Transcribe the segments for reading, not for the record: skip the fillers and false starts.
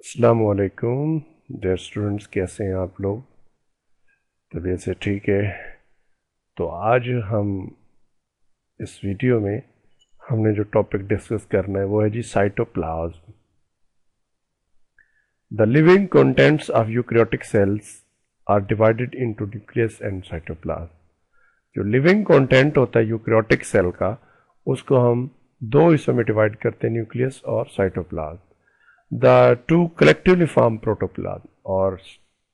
अस्सलामुअलैकुम dear students, कैसे हैं आप लोग? तबीयत से ठीक है? तो आज हम इस वीडियो में हमने जो टॉपिक डिस्कस करना है वो है जी cytoplasm. The living contents of eukaryotic cells are divided into nucleus and cytoplasm. जो लिविंग कंटेंट होता है यूकैरियोटिक सेल का, उसको हम दो हिस्सों में डिवाइड करते हैं, न्यूक्लियस और cytoplasm. The two collectively form protoplasm, और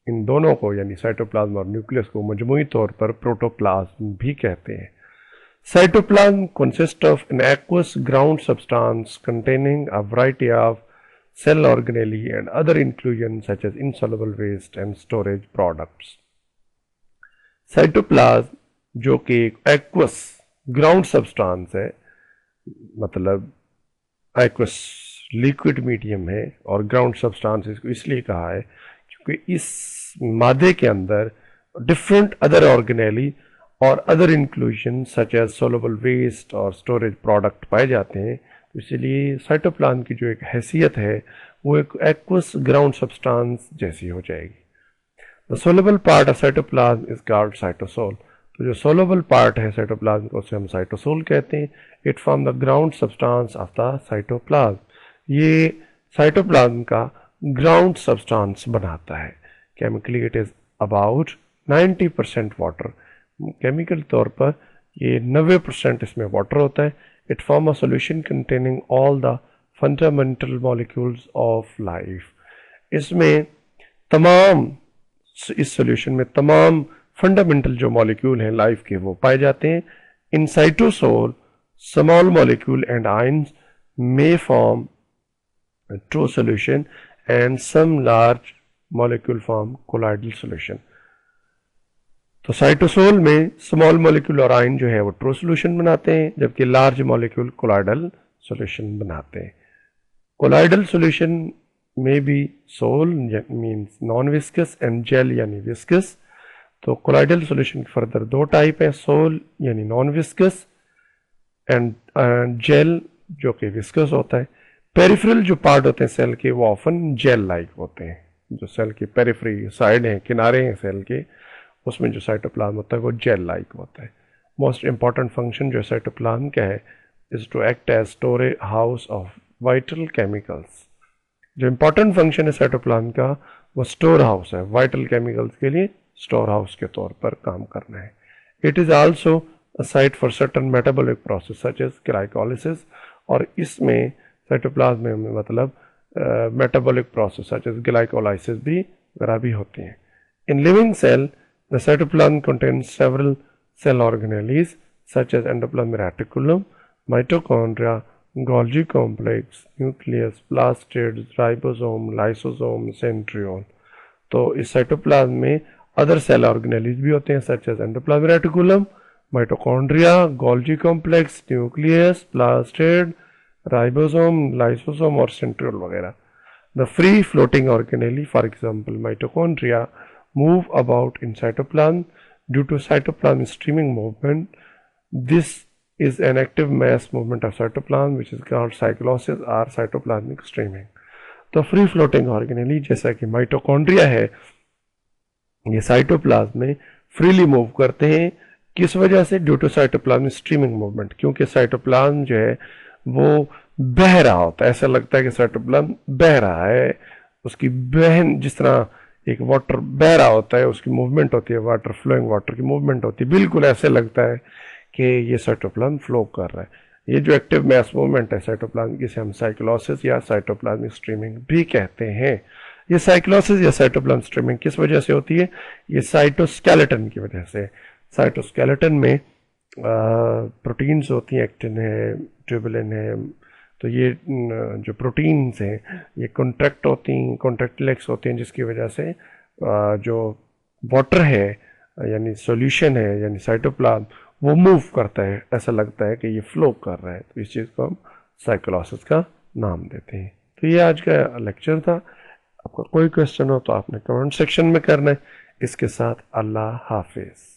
इन दोनों को यानी साइटोप्लाज्म और न्यूक्लियस को मजमूई तौर पर प्रोटोप्लाज्म भी कहते हैं। Cytoplasm consist of an aqueous ground substance containing a variety of cell organelle and other inclusions such as insoluble waste and storage products. Cytoplasm जो कि एक एक्वस ग्राउंड सब्सटेंस है, मतलब एक्वस लिक्विड मीडियम है, और ग्राउंड सब्सटेंस इसको इसलिए कहा है क्योंकि इस मादे के अंदर डिफरेंट अदर ऑर्गेनेली और other inclusion such as soluble waste और स्टोरेज प्रोडक्ट पाए जाते हैं। तो इसलिए साइटोप्लाज्म की जो एक हैसियत है वो एक एक्वस ग्राउंड सब्सटेंस जैसी हो जाएगी। The soluble part of cytoplasm is called cytosol. तो जो सोलबल पार्ट है साइटोप्लाज्म को, उसे हम साइटोसोल कहते हैं। It form the ground substance of the cytoplasm. ये साइटोप्लाज्म का ग्राउंड सब्सटेंस बनाता है। Chemically it is about 90% water. Chemical तौर पर ये 90% इसमें वाटर होता है। It form a solution containing all the fundamental molecules of life. इसमें तमाम इस सॉल्यूशन में तमाम फंडामेंटल जो मॉलिक्यूल हैं लाइफ के वो पाए जाते हैं। In cytosol small molecule and ions may form a true solution and some large molecule form colloidal solution। तो साइटोसोल में स्मॉल मॉलिक्यूल और आयन जो है वो ट्रू सोल्यूशन बनाते हैं, जबकि लार्ज मॉलिक्यूल कोलाइडल सॉल्यूशन बनाते हैं। कोलाइडल सॉल्यूशन में भी sol means non viscous and gel यानी विस्कस। तो कोलाइडल सॉल्यूशन की फर्दर दो टाइप है, सोल यानी नॉन विस्कस एंड जेल जो कि विस्कस होता है। पेरिफेरल जो पार्ट होते हैं सेल के वो ऑफन जेल लाइक होते हैं। जो सेल की पेरिफेरी साइड हैं, किनारे हैं सेल के, उसमें जो साइटोप्लाज्म होता है वो जेल लाइक होता है। मोस्ट इंपॉर्टेंट फंक्शन जो साइटोप्लाज्म का है is to act as storage house of vital chemicals. जो इंपॉर्टेंट फंक्शन है साइटोप्लाज्म का वो स्टोर हाउस है, वाइटल केमिकल्स के लिए स्टोर हाउस के तौर पर काम करना है। It is also a site for certain metabolic process such as glycolysis, और इसमें साइटोप्लाज्म में मतलब metabolic process such as glycolysis भी वगैरह भी होती हैं। In living cell the cytoplasm contains several cell organelles such as endoplasmic reticulum, mitochondria, Golgi complex, nucleus, plastids, ribosome, lysosome, centriole. तो इस साइटोप्लाज्म में अदर सेल ऑर्गेनेलीज भी होते हैं such as endoplasmic reticulum, mitochondria, Golgi complex, nucleus, plastid, ribosome, lysosome और centriole वगैरह। The free floating organelle for example mitochondria move about in cytoplasm due to cytoplasm streaming movement. This is an active mass movement of cytoplasm which is called cyclosis or cytoplasmic streaming। तो free floating organelle जैसा कि mitochondria है, ये cytoplasm में freely move करते हैं। किस वजह से? Due to cytoplasm streaming movement, क्योंकि साइटोप्लाज्म जो है वो बह रहा होता है। ऐसा लगता है कि साइटोप्लाज्म बह रहा है। उसकी बहन जिस तरह एक वाटर बह रहा होता है, उसकी मूवमेंट होती है, वाटर फ्लोइंग वाटर की मूवमेंट होती है, बिल्कुल ऐसे लगता है कि ये साइटोप्लाज्म फ्लो कर रहा है। ये जो एक्टिव मैस मूवमेंट है साइटोप्लाज्म की, इसे हम साइक्लोसिस या साइटोप्लाज्मिक स्ट्रीमिंग भी कहते हैं। ये साइक्लोसिस या साइटोप्लाज्म स्ट्रीमिंग किस वजह से होती है? ये साइटोस्केलेटन की वजह से। साइटोस्केलेटन में प्रोटीन्स होती हैं, एक्टिन है, ट्यूबुलिन है। तो ये जो प्रोटीन्स हैं ये कॉन्ट्रैक्ट होती हैं, कॉन्ट्रैक्टिलेक्स होती हैं, जिसकी वजह से जो वाटर है यानी सॉल्यूशन है यानी साइटोप्लाज्म वो मूव करता है। ऐसा लगता है कि ये फ्लो कर रहा है। तो इस चीज़ को हम साइक्लोसिस का नाम देते हैं। तो ये आज का लेक्चर था। आपका कोई क्वेश्चन हो तो आपने कमेंट सेक्शन में करना है। इसके साथ अल्लाह हाफिज़।